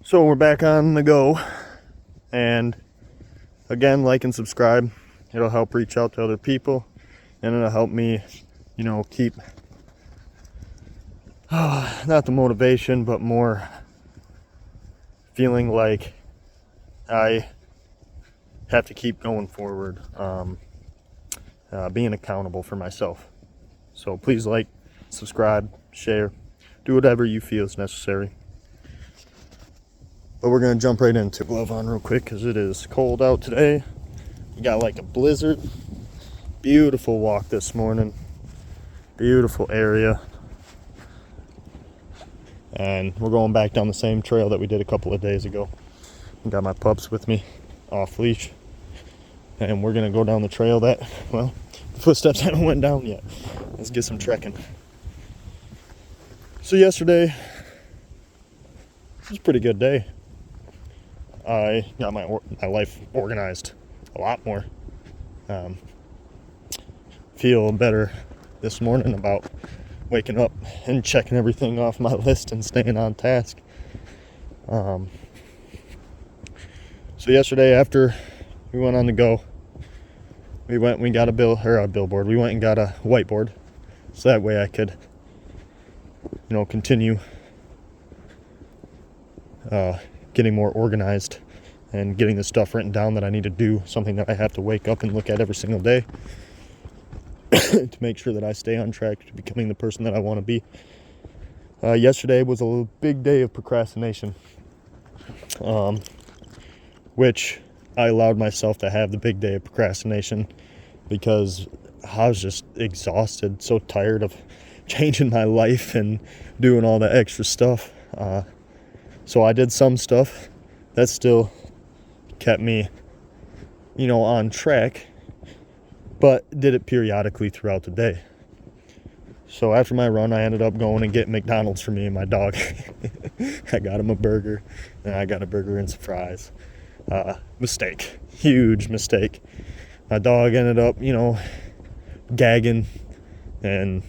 So we're back on the go, and again, like and subscribe. It'll help reach out to other people, and it'll help me, keep not the motivation, but more feeling like I have to keep going forward, being accountable for myself. So please like, subscribe, share, do whatever you feel is necessary. But we're going to jump right into glove on real quick because it is cold out today. We got like a blizzard. Beautiful walk this morning. Beautiful area. And we're going back down the same trail that we did a couple of days ago. I got my pups with me off leash. And we're going to go down the trail that, the footsteps haven't went down yet. Let's get some trekking. So yesterday, it was a pretty good day. I got my life organized a lot more. Feel better this morning about waking up and checking everything off my list and staying on task. So yesterday, after we went on the go, we got a billboard. We went and got a whiteboard, so that way I could, continue getting more organized and getting the stuff written down that I need to do, something that I have to wake up and look at every single day to make sure that I stay on track to becoming the person that I want to be. Yesterday was a big day of procrastination, which I allowed myself to have the big day of procrastination because I was just exhausted, so tired of changing my life and doing all the extra stuff. So I did some stuff that still kept me, on track, but did it periodically throughout the day. So after my run, I ended up going and getting McDonald's for me and my dog. I got him a burger, and I got a burger and some fries. Mistake. Huge mistake. My dog ended up, gagging and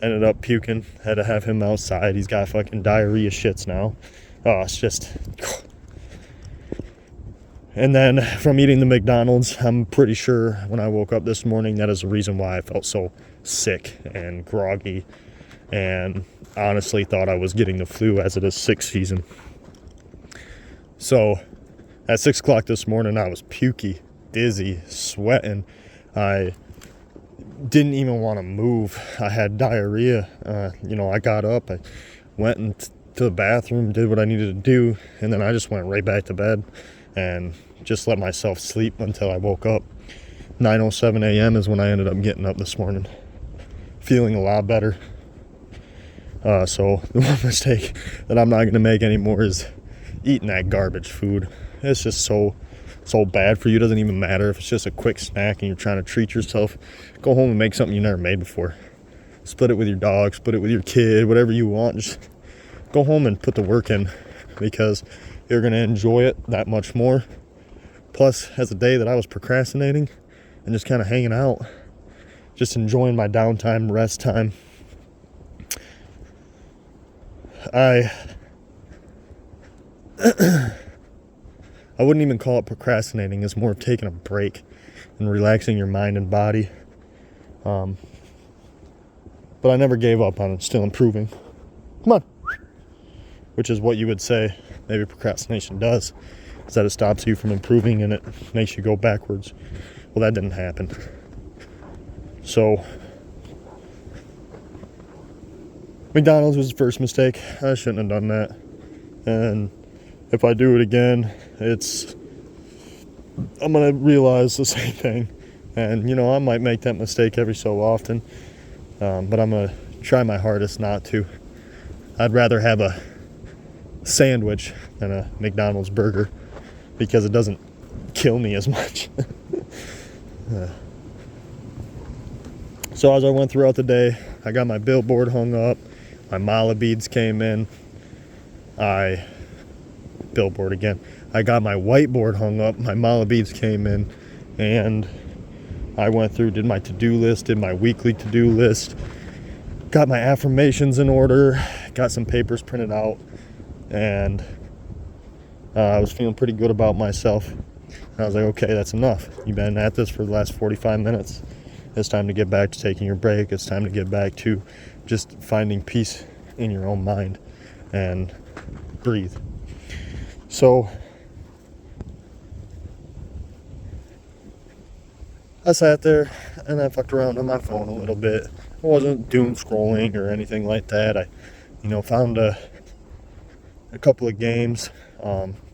ended up puking. Had to have him outside. He's got fucking diarrhea shits now. Oh, it's just... And then from eating the McDonald's, I'm pretty sure when I woke up this morning, that is the reason why I felt so sick and groggy and honestly thought I was getting the flu, as it is 6th season. So at 6 o'clock this morning, I was pukey, dizzy, sweating. I didn't even want to move. I had diarrhea. I got up, I went into the bathroom, did what I needed to do, and then I just went right back to bed and just let myself sleep until I woke up. 9:07 a.m. is when I ended up getting up this morning, feeling a lot better. So the one mistake that I'm not going to make anymore is eating that garbage food. It's just so bad for you. It doesn't even matter if it's just a quick snack and you're trying to treat yourself. Go home and make something you never made before. Split it with your dog, split it with your kid, whatever you want. Just go home and put the work in, because you're going to enjoy it that much more. Plus, as a day that I was procrastinating and just kind of hanging out, just enjoying my downtime, rest time, I wouldn't even call it procrastinating. It's more of taking a break and relaxing your mind and body. But I never gave up on it, still improving. Come on. Which is what you would say maybe procrastination does, is that it stops you from improving and it makes you go backwards. Well, that didn't happen. So McDonald's was the first mistake. I shouldn't have done that. And if I do it again, I'm going to realize the same thing. And, I might make that mistake every so often. But I'm going to try my hardest not to. I'd rather have a sandwich than a McDonald's burger, because it doesn't kill me as much. So as I went throughout the day, I got my billboard hung up, my mala beads came in, billboard again. I got my whiteboard hung up, my mala beads came in, and I went through, did my to-do list, did my weekly to-do list, got my affirmations in order, got some papers printed out, and I was feeling pretty good about myself. And I was like, okay, that's enough. You've been at this for the last 45 minutes. It's time to get back to taking your break. It's time to get back to just finding peace in your own mind and breathe. So I sat there and I fucked around on my phone a little bit. I wasn't doom scrolling or anything like that. I, found a couple of games.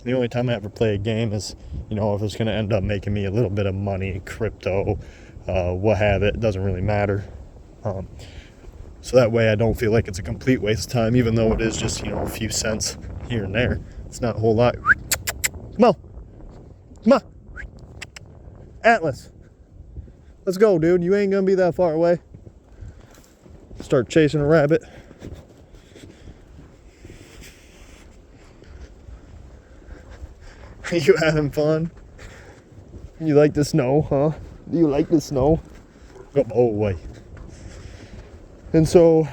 The only time I ever play a game is, if it's going to end up making me a little bit of money, crypto, what have it, doesn't really matter. So that way I don't feel like it's a complete waste of time, even though it is just, a few cents here and there. It's not a whole lot. Come on. Come on. Atlas. Let's go, dude. You ain't going to be that far away. Start chasing a rabbit. Are you having fun? You like the snow, huh? Do you like the snow? Go away. And so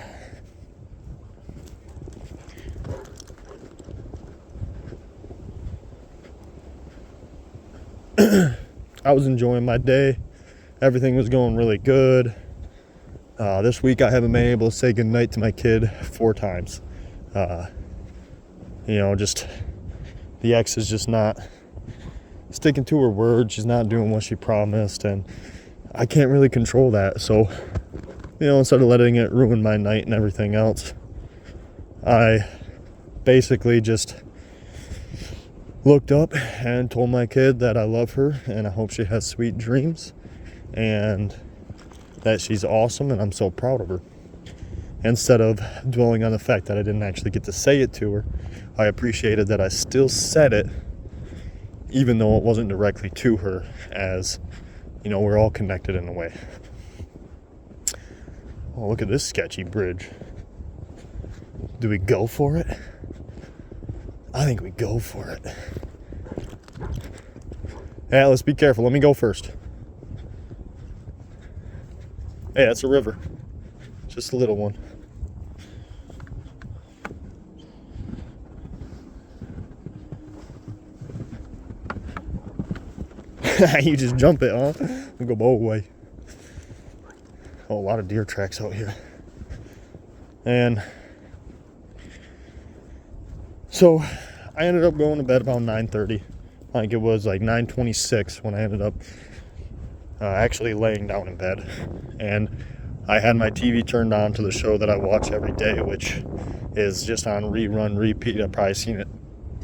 I was enjoying my day. Everything was going really good. This week I haven't been able to say goodnight to my kid 4 times. Just the ex is just not sticking to her word. She's not doing what she promised, and I can't really control that. So, instead of letting it ruin my night and everything else, I basically just looked up and told my kid that I love her and I hope she has sweet dreams and that she's awesome and I'm so proud of her. Instead of dwelling on the fact that I didn't actually get to say it to her, I appreciated that I still said it, even though it wasn't directly to her, as, we're all connected in a way. Oh, look at this sketchy bridge. Do we go for it? I think we go for it. Yeah, let's be careful. Let me go first. Hey, that's a river. Just a little one. You just jump it, huh? We go both way. Oh, a lot of deer tracks out here. And so I ended up going to bed about 9:30. I think it was like 9:26 when I ended up actually laying down in bed. And I had my TV turned on to the show that I watch every day, which is just on rerun, repeat. I've probably seen it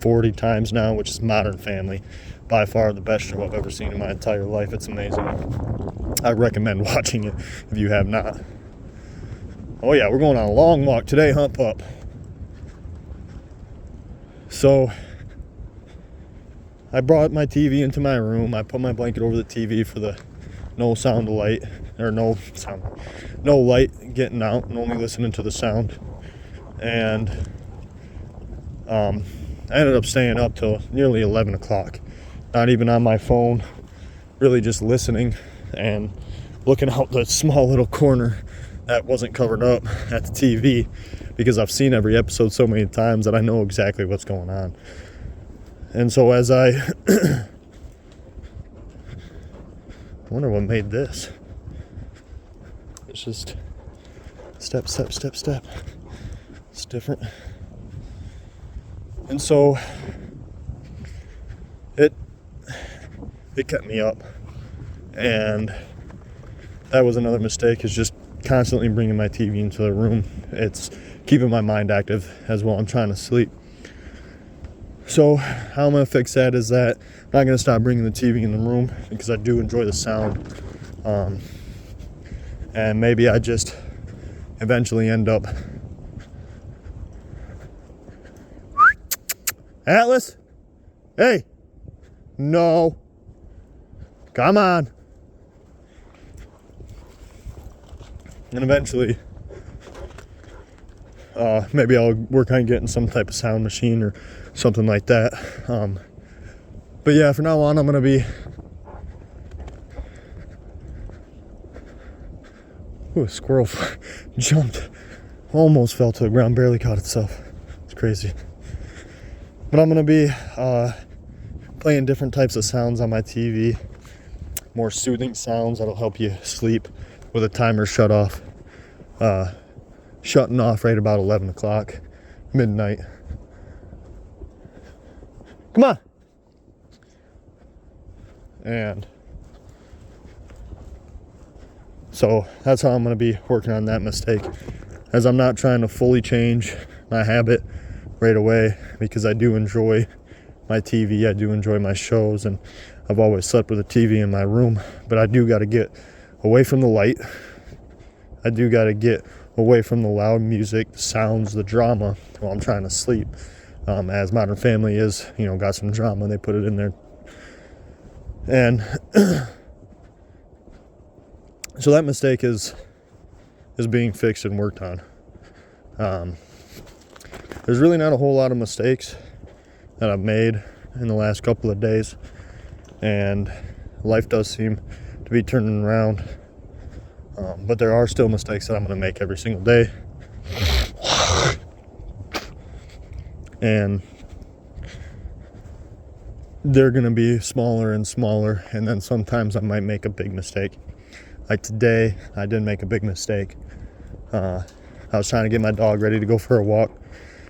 40 times now, which is Modern Family. By far the best show I've ever seen in my entire life. It's amazing. I recommend watching it if you have not. Oh yeah, we're going on a long walk today, huh, pup? So I brought my TV into my room. I put my blanket over the TV for the no light getting out and only listening to the sound. And I ended up staying up till nearly 11 o'clock. Not even on my phone, really just listening and looking out the small little corner that wasn't covered up at the TV, because I've seen every episode so many times that I know exactly what's going on. And so as I wonder what made this. It's just step, step, step, step. It's different. And so it kept me up, and that was another mistake, is just constantly bringing my TV into the room. It's keeping my mind active as well. I'm trying to sleep. So how I'm going to fix that is that I'm not going to stop bringing the TV in the room, because I do enjoy the sound, and maybe I just eventually end up Atlas? Hey! No. Come on. And eventually, maybe I'll work on getting some type of sound machine or something like that. But yeah, for now on, I'm going to be... Ooh, a squirrel jumped. Almost fell to the ground, barely caught itself. It's crazy. But I'm going to be playing different types of sounds on my TV. More soothing sounds that'll help you sleep with a timer shut off. Shutting off right about 11 o'clock, midnight. Come on. And so that's how I'm going to be working on that mistake, as I'm not trying to fully change my habit right away, because I do enjoy my TV, I do enjoy my shows, and I've always slept with a TV in my room. But I do got to get away from the light. I do got to get away from the loud music, the sounds, the drama while I'm trying to sleep. As Modern Family is, got some drama, they put it in there. And so that mistake is being fixed and worked on. There's really not a whole lot of mistakes that I've made in the last couple of days, and life does seem to be turning around. But there are still mistakes that I'm going to make every single day. And they're going to be smaller and smaller, and then sometimes I might make a big mistake. Like today, I did make a big mistake. I was trying to get my dog ready to go for a walk,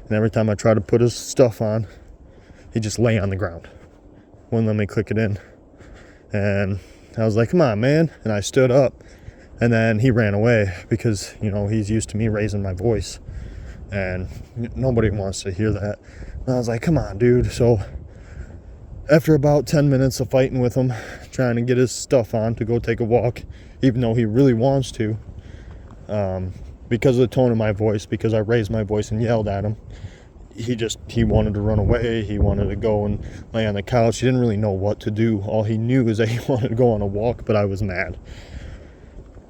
and every time I tried to put his stuff on, he just lay on the ground. Wouldn't let me click it in. And I was like, come on, man. And I stood up, and then he ran away because, he's used to me raising my voice, and nobody wants to hear that. And I was like, come on, dude. So after about 10 minutes of fighting with him, trying to get his stuff on to go take a walk, even though he really wants to, because of the tone of my voice, because I raised my voice and yelled at him, he wanted to run away. He wanted to go and lay on the couch. He didn't really know what to do. All he knew is that he wanted to go on a walk, but I was mad.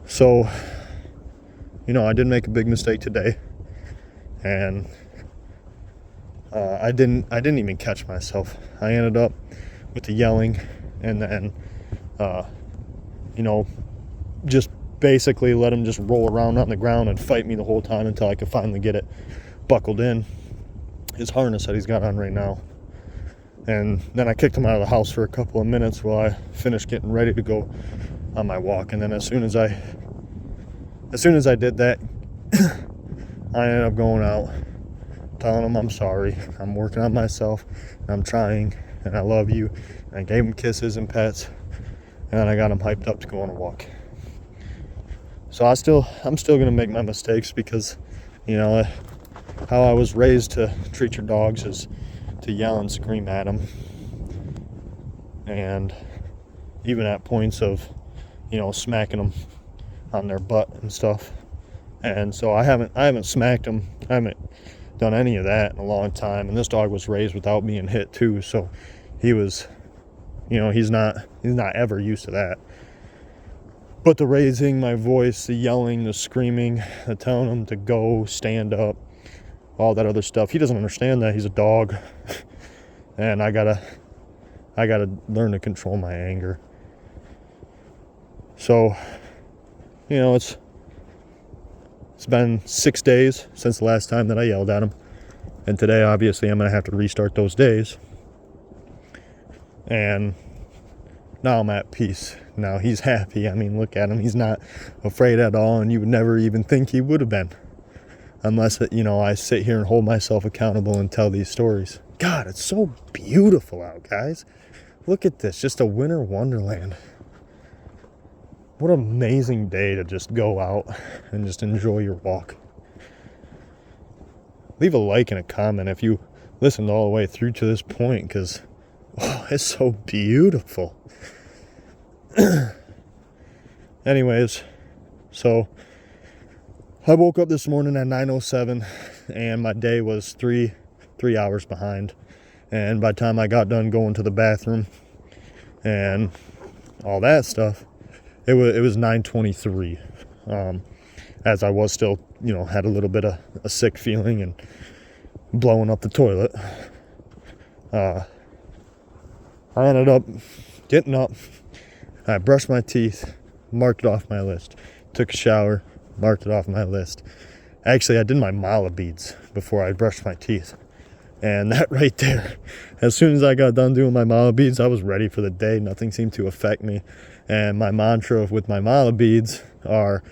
So, I did make a big mistake today, and I didn't even catch myself. I ended up with the yelling, and then, just basically let him just roll around on the ground and fight me the whole time until I could finally get it buckled in, his harness that he's got on right now. And then I kicked him out of the house for a couple of minutes while I finished getting ready to go on my walk. And then as soon as I did that, I ended up going out, telling him I'm sorry, I'm working on myself, and I'm trying, and I love you. And I gave him kisses and pets, and then I got him hyped up to go on a walk. So I'm still gonna make my mistakes, because how I was raised to treat your dogs is to yell and scream at them, and even at points of smacking them on their butt and stuff. And so I haven't smacked him, I haven't done any of that in a long time. And this dog was raised without being hit too, so he was, he's not ever used to that. But the raising my voice, the yelling, the screaming, the telling him to go, stand up, all that other stuff, he doesn't understand that. He's a dog. And I gotta learn to control my anger. So, it's been 6 days since the last time that I yelled at him. And today, obviously, I'm going to have to restart those days. And now I'm at peace. Now he's happy. I mean, look at him. He's not afraid at all, and you would never even think he would have been. Unless, I sit here and hold myself accountable and tell these stories. God, it's so beautiful out, guys. Look at this. Just a winter wonderland. What an amazing day to just go out and just enjoy your walk. Leave a like and a comment if you listened all the way through to this point, because it's so beautiful. Anyways, so I woke up this morning at 9:07, and my day was three hours behind. And by the time I got done going to the bathroom and all that stuff, it was 9:23. As I was still, had a little bit of a sick feeling and blowing up the toilet. I ended up getting up. I brushed my teeth, marked it off my list. Took a shower, marked it off my list. Actually, I did my mala beads before I brushed my teeth. And that right there, as soon as I got done doing my mala beads, I was ready for the day. Nothing seemed to affect me. And my mantra with my mala beads are,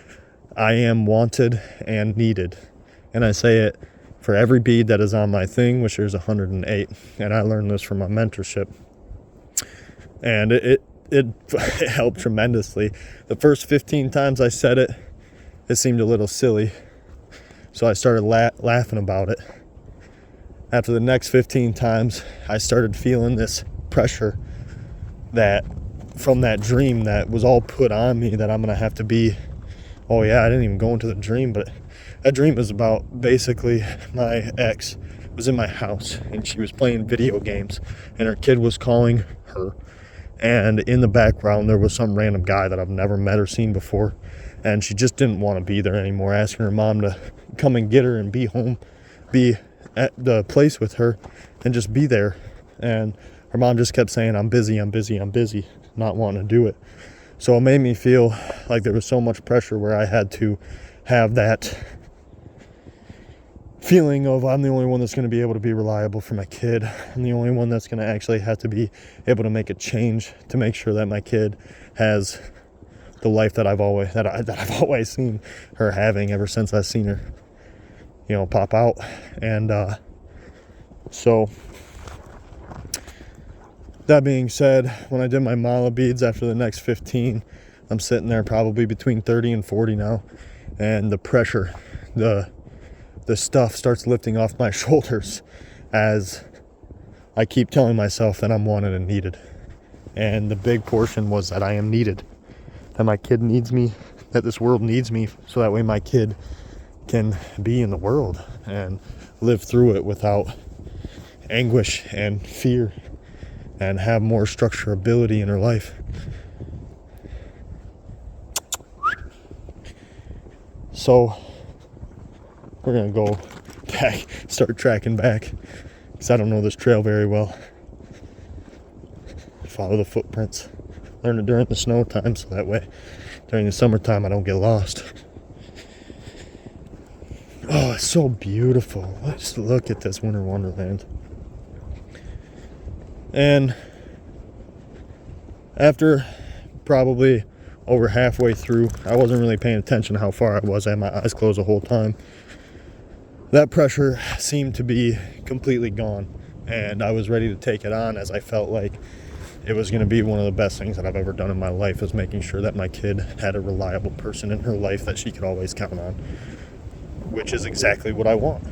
I am wanted and needed. And I say it for every bead that is on my thing, which there's 108. And I learned this from my mentorship. And it helped tremendously. The first 15 times I said it, it seemed a little silly. So I started laughing about it. After the next 15 times, I started feeling this pressure that from that dream that was all put on me, that I'm going to have to be, oh yeah, I didn't even go into the dream, but that dream was about basically my ex was in my house and she was playing video games and her kid was calling her. And in the background, there was some random guy that I've never met or seen before. And she just didn't want to be there anymore, asking her mom to come and get her and be home, be at the place with her and just be there. And her mom just kept saying, I'm busy, not wanting to do it. So it made me feel like there was so much pressure where I had to have that feeling of I'm the only one that's going to be able to be reliable for my kid. I'm the only one that's going to actually have to be able to make a change to make sure that my kid has the life that I've always seen her having ever since I've seen her, pop out. And so that being said, when I did my mala beads after the next 15, I'm sitting there probably between 30 and 40 now, and the pressure, the stuff starts lifting off my shoulders as I keep telling myself that I'm wanted and needed. And the big portion was that I am needed, that my kid needs me, that this world needs me, so that way my kid can be in the world and live through it without anguish and fear and have more structurability in her life. So we're gonna go back, start tracking back, because I don't know this trail very well. Follow the footprints. Learn it during the snow time, so that way during the summertime I don't get lost. Oh, it's so beautiful. Let's look at this winter wonderland. And after probably over halfway through, I wasn't really paying attention to how far I was. I had my eyes closed the whole time. That pressure seemed to be completely gone, and I was ready to take it on, as I felt like it was going to be one of the best things that I've ever done in my life, is making sure that my kid had a reliable person in her life that she could always count on, which is exactly what I want.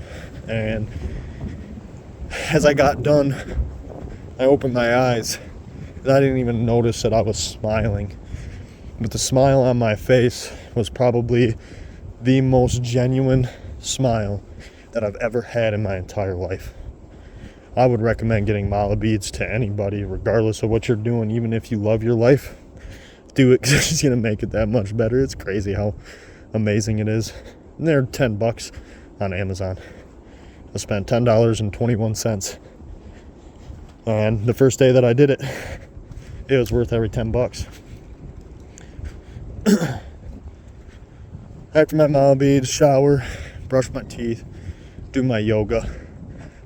And as I got done, I opened my eyes, and I didn't even notice that I was smiling. But the smile on my face was probably the most genuine smile that I've ever had in my entire life. I would recommend getting mala beads to anybody, regardless of what you're doing. Even if you love your life, do it, because it's going to make it that much better. It's crazy how amazing it is. And they're $10 on Amazon. I spent $10.21. And the first day that I did it, it was worth every $10. After my mala beads, shower, brush my teeth, do my yoga,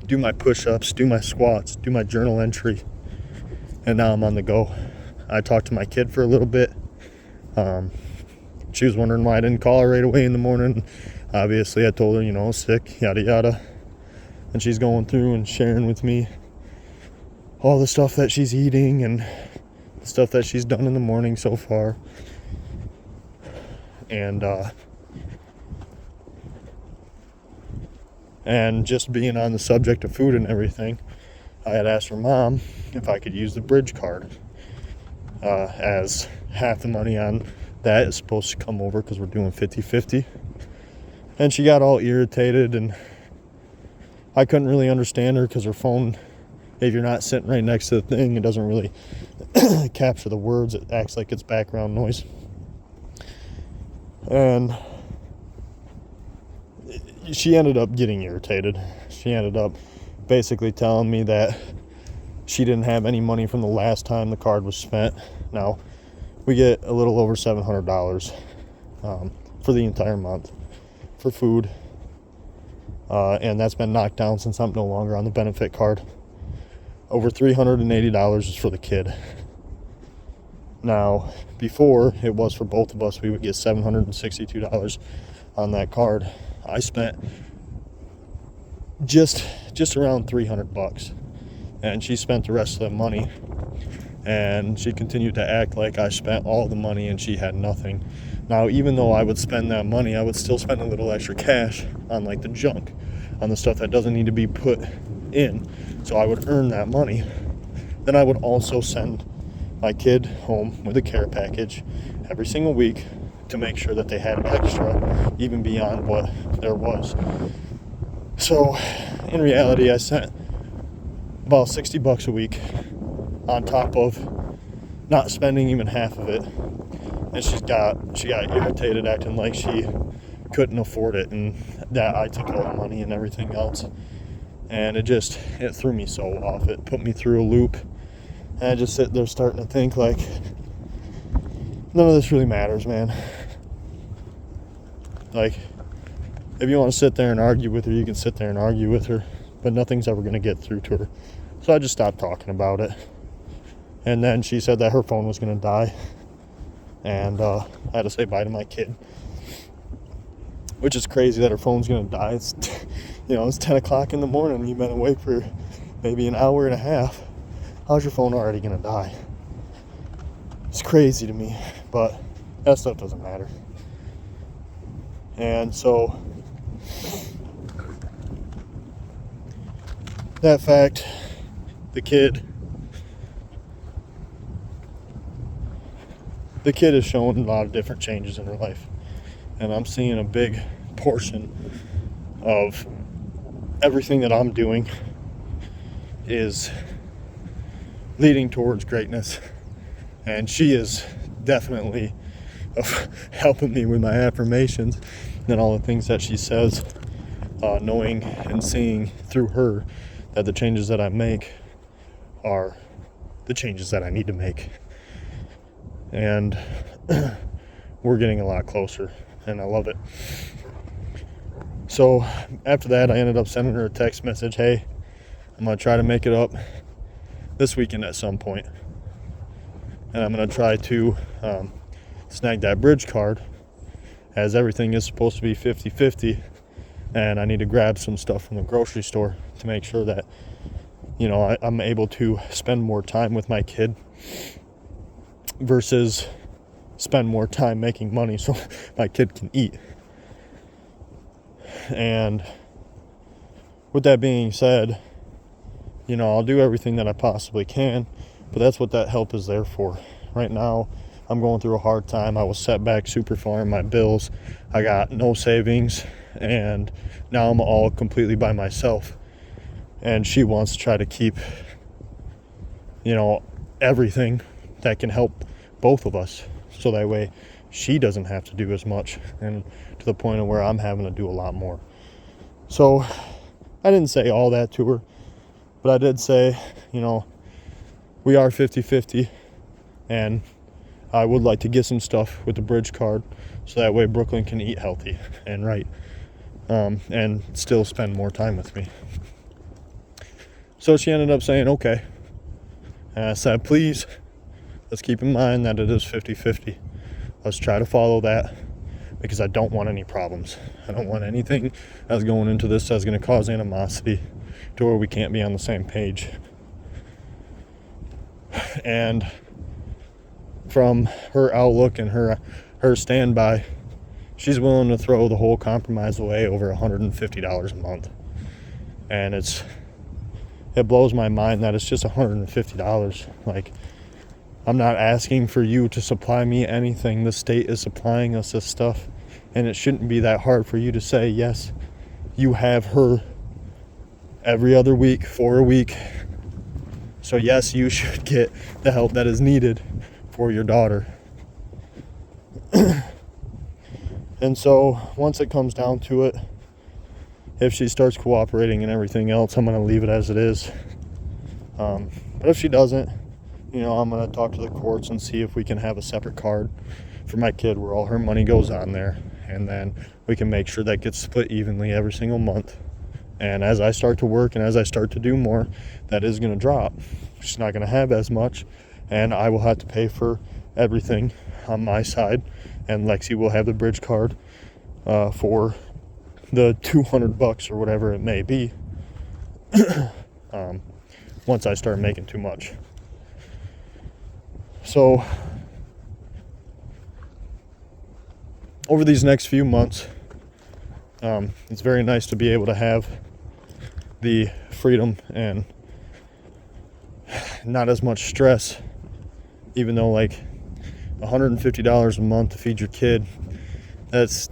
do my push-ups, do my squats, do my journal entry, and now I'm on the go. I talked to my kid for a little bit. She was wondering why I didn't call her right away in the morning. Obviously, I told her, sick, yada yada. And she's going through and sharing with me all the stuff that she's eating and the stuff that she's done in the morning so far. And just being on the subject of food and everything, I had asked her mom if I could use the bridge card, as half the money on that is supposed to come over, because we're doing 50-50. And she got all irritated, and I couldn't really understand her, because her phone, if you're not sitting right next to the thing, it doesn't really capture the words. It acts like it's background noise. And she ended up getting irritated. She ended up basically telling me that she didn't have any money from the last time the card was spent. Now, we get a little over $700 for the entire month for food. and that's been knocked down since I'm no longer on the benefit card. Over $380 is for the kid. Now, before it was for both of us, we would get $762 on that card. I spent just around $300, and she spent the rest of the money, and she continued to act like I spent all the money and she had nothing. Now, even though I would spend that money, I would still spend a little extra cash on like the junk, on the stuff that doesn't need to be put in. So I would earn that money. Then I would also send my kid home with a care package every single week to make sure that they had extra, even beyond what there was. So in reality, I sent about $60 a week on top of not spending even half of it. And she got irritated, acting like she couldn't afford it and that I took all the money and everything else. And it threw me so off. It put me through a loop. And I just sit there starting to think like, none of this really matters, man. Like, if you want to sit there and argue with her, you can sit there and argue with her, but nothing's ever going to get through to her. So I just stopped talking about it. And then she said that her phone was going to die. And I had to say bye to my kid. Which is crazy that her phone's going to die. It's, it's 10 o'clock in the morning and you've been awake for maybe an hour and a half. How's your phone already going to die? It's crazy to me, but that stuff doesn't matter. And so, that fact, the kid is showing a lot of different changes in her life. And I'm seeing a big portion of everything that I'm doing is leading towards greatness. And she is definitely helping me with my affirmations and all the things that she says, knowing and seeing through her that the changes that I make are the changes that I need to make. And we're getting a lot closer, and I love it. So after that, I ended up sending her a text message. Hey, I'm going to try to make it up this weekend at some point. And I'm going to try to snag that bridge card, as everything is supposed to be 50-50. And I need to grab some stuff from the grocery store to make sure that, I'm able to spend more time with my kid versus spend more time making money so my kid can eat. And with that being said, I'll do everything that I possibly can, but that's what that help is there for. Right now, I'm going through a hard time. I was set back super far in my bills. I got no savings, and now I'm all completely by myself. And she wants to try to keep, everything that can help both of us. So that way she doesn't have to do as much, and to the point of where I'm having to do a lot more. So I didn't say all that to her, but I did say, we are 50-50, and I would like to get some stuff with the bridge card so that way Brooklyn can eat healthy and right, and still spend more time with me. So she ended up saying, okay. And I said, please, let's keep in mind that it is 50-50. Let's try to follow that, because I don't want any problems. I don't want anything that's going into this that's going to cause animosity to where we can't be on the same page. And from her outlook and her standby, she's willing to throw the whole compromise away over $150 a month. And it blows my mind that it's just $150. Like, I'm not asking for you to supply me anything. The state is supplying us this stuff, and it shouldn't be that hard for you to say, yes, you have her every other week for a week. So yes, you should get the help that is needed for your daughter. And so once it comes down to it, if she starts cooperating and everything else, I'm going to leave it as it is. But if she doesn't, I'm going to talk to the courts and see if we can have a separate card for my kid where all her money goes on there. And then we can make sure that gets split evenly every single month. And as I start to work and as I start to do more, that is going to drop. She's not going to have as much, and I will have to pay for everything on my side, and Lexi will have the bridge card for the $200 or whatever it may be once I start making too much. So over these next few months, it's very nice to be able to have the freedom and not as much stress, even though like $150 a month to feed your kid, that's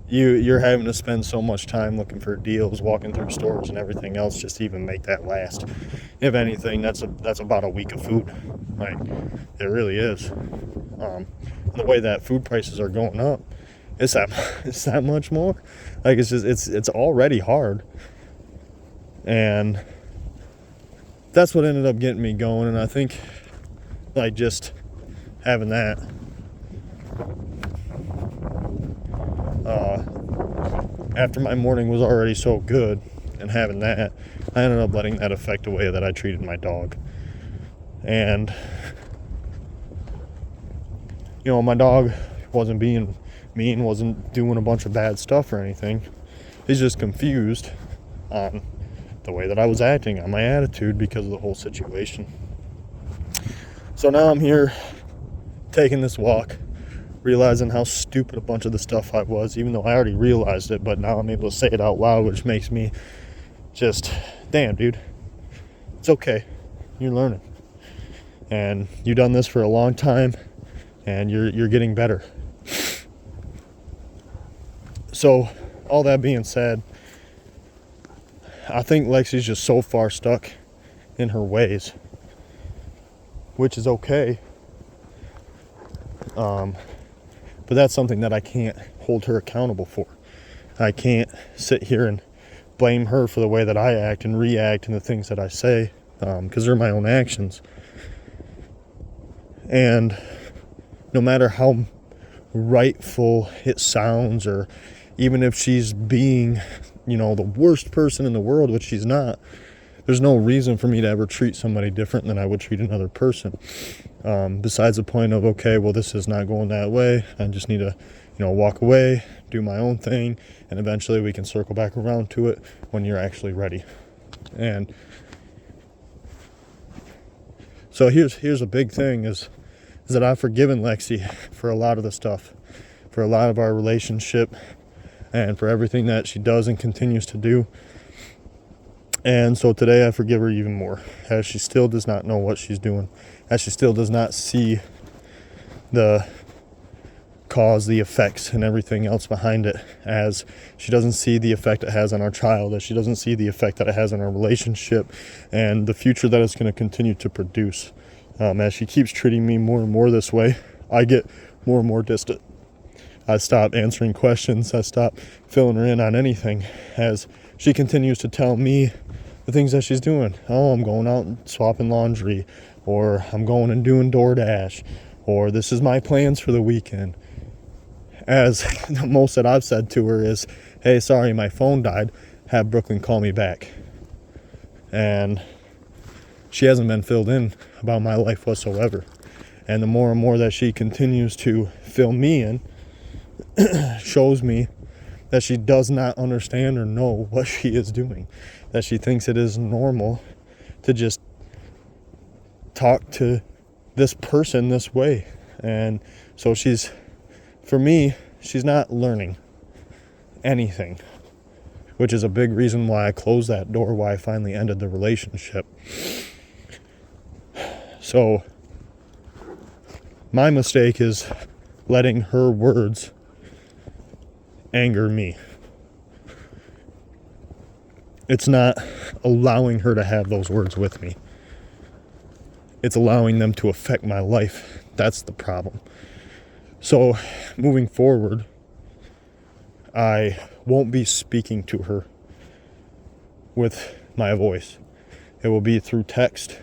you're having to spend so much time looking for deals, walking through stores and everything else just to even make that last. If anything, that's about a week of food. Like, it really is. The way that food prices are going up, it's that much more. Like, it's already hard. And that's what ended up getting me going. And I think like just having that after my morning was already so good, and having that, I ended up letting that affect the way that I treated my dog. And my dog wasn't being mean, wasn't doing a bunch of bad stuff or anything. He's just confused on the way that I was acting, on my attitude, because of the whole situation. So now I'm here taking this walk, realizing how stupid a bunch of the stuff I was, even though I already realized it, but now I'm able to say it out loud, which makes me just, damn, dude, it's okay. You're learning. And you've done this for a long time, and you're getting better. So, all that being said, I think Lexi's just so far stuck in her ways, which is okay. But that's something that I can't hold her accountable for. I can't sit here and blame her for the way that I act and react and the things that I say, because they're my own actions. And no matter how rightful it sounds, or even if she's being, the worst person in the world, which she's not, there's no reason for me to ever treat somebody different than I would treat another person. Besides the point of, okay, well, this is not going that way. I just need to, walk away, do my own thing, and eventually we can circle back around to it when you're actually ready. And so here's a big thing is that I've forgiven Lexi for a lot of the stuff, for a lot of our relationship, and for everything that she does and continues to do. And so today I forgive her even more, as she still does not know what she's doing, as she still does not see the cause, the effects, and everything else behind it, as she doesn't see the effect it has on our child, as she doesn't see the effect that it has on our relationship and the future that it's going to continue to produce. As she keeps treating me more and more this way, I get more and more distant. I stop answering questions. I stop filling her in on anything, as she continues to tell me the things that she's doing. Oh, I'm going out and swapping laundry, or I'm going and doing DoorDash, or this is my plans for the weekend. As the most that I've said to her is, hey, sorry, my phone died. Have Brooklyn call me back. And she hasn't been filled in about my life whatsoever. And the more and more that she continues to fill me in, shows me that she does not understand or know what she is doing. That she thinks it is normal to just talk to this person this way. And so for me, she's not learning anything, which is a big reason why I closed that door, why I finally ended the relationship. So my mistake is letting her words anger me. It's not allowing her to have those words with me. It's allowing them to affect my life. That's the problem. So moving forward, I won't be speaking to her with my voice. It will be through text,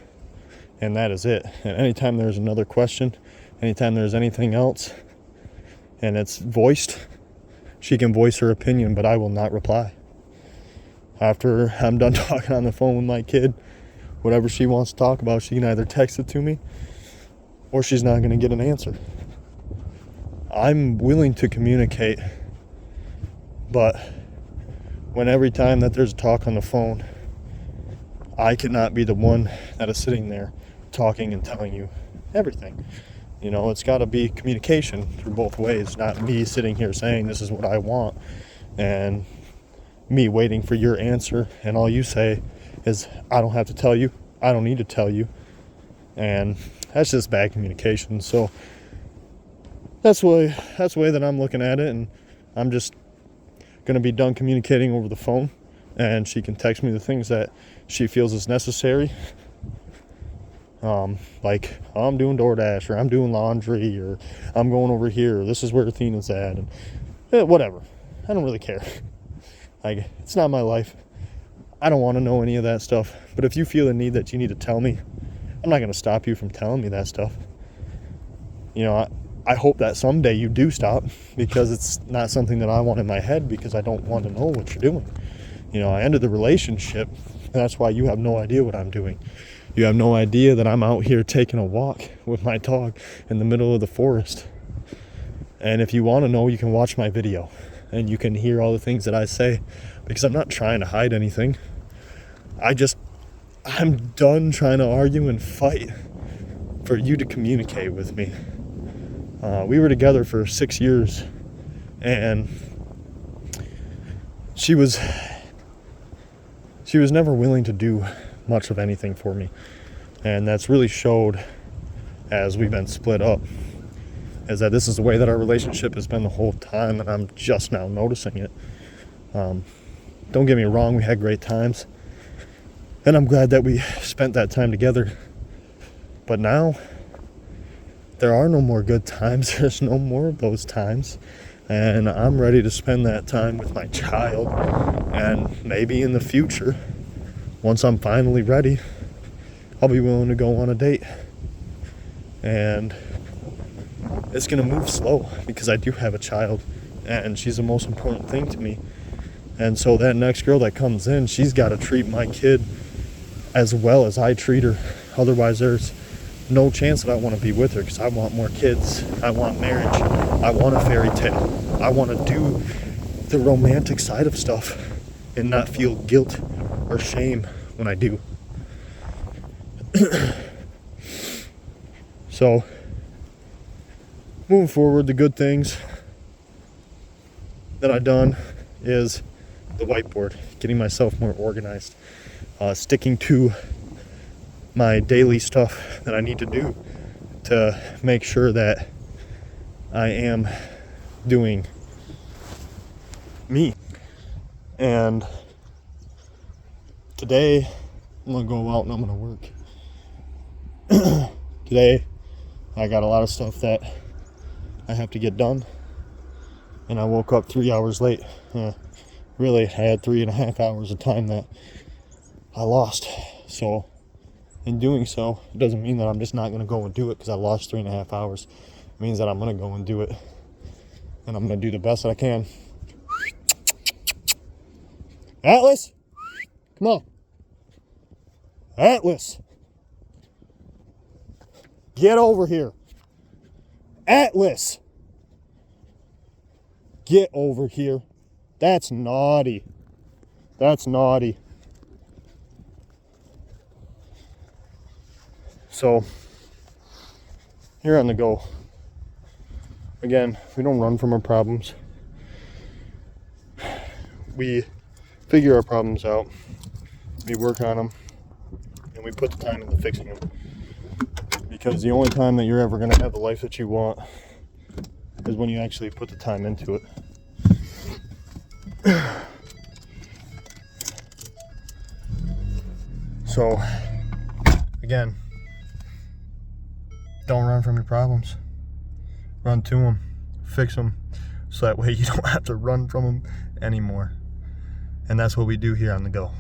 and that is it. And anytime there's another question, anytime there's anything else, and it's voiced, she can voice her opinion, but I will not reply. After I'm done talking on the phone with my kid, whatever she wants to talk about, she can either text it to me or she's not going to get an answer. I'm willing to communicate, but when every time that there's a talk on the phone, I cannot be the one that is sitting there talking and telling you everything. You know, it's got to be communication through both ways, not me sitting here saying this is what I want and me waiting for your answer, and all you say is, I don't have to tell you, I don't need to tell you. And that's just bad communication. So that's the way that I'm looking at it, and I'm just going to be done communicating over the phone, and she can text me the things that she feels is necessary. Like, oh, I'm doing DoorDash, or I'm doing laundry, or I'm going over here, or this is where Athena's at, and whatever. I don't really care. Like, it's not my life. I don't want to know any of that stuff. But if you feel the need that you need to tell me, I'm not going to stop you from telling me that stuff. You know, I hope that someday you do stop, because it's not something that I want in my head, because I don't want to know what you're doing. You know, I ended the relationship, and that's why you have no idea what I'm doing. You have no idea that I'm out here taking a walk with my dog in the middle of the forest. And if you want to know, you can watch my video, and you can hear all the things that I say, because I'm not trying to hide anything. I'm done trying to argue and fight for you to communicate with me. We were together for 6 years, and she was never willing to do much of anything for me. And that's really showed as we've been split up, is that this is the way that our relationship has been the whole time, and I'm just now noticing it. Don't get me wrong, we had great times, and I'm glad that we spent that time together. But now, there are no more good times. There's no more of those times. And I'm ready to spend that time with my child. And maybe in the future, once I'm finally ready, I'll be willing to go on a date. And it's going to move slow, because I do have a child, and she's the most important thing to me. And so that next girl that comes in, she's got to treat my kid as well as I treat her. Otherwise, there's no chance that I want to be with her, because I want more kids. I want marriage. I want a fairy tale. I want to do the romantic side of stuff and not feel guilt or shame when I do. So, moving forward, the good things that I've done is the whiteboard, getting myself more organized, sticking to my daily stuff that I need to do to make sure that I am doing me. And today I'm gonna go out and I'm gonna work. Today I got a lot of stuff that I have to get done, and I woke up 3 hours late. Really, I had 3.5 hours of time that I lost. So in doing so, it doesn't mean that I'm just not going to go and do it because I lost 3.5 hours. It means that I'm going to go and do it, and I'm going to do the best that I can. Atlas, come on. Atlas, get over here. Atlas, get over here. That's naughty. That's naughty. So, here on the go. Again, we don't run from our problems. We figure our problems out. We work on them. And we put the time into fixing them. Because the only time that you're ever going to have the life that you want is when you actually put the time into it. So, again, don't run from your problems. Run to them. Fix them. So that way you don't have to run from them anymore. And that's what we do here on The Go.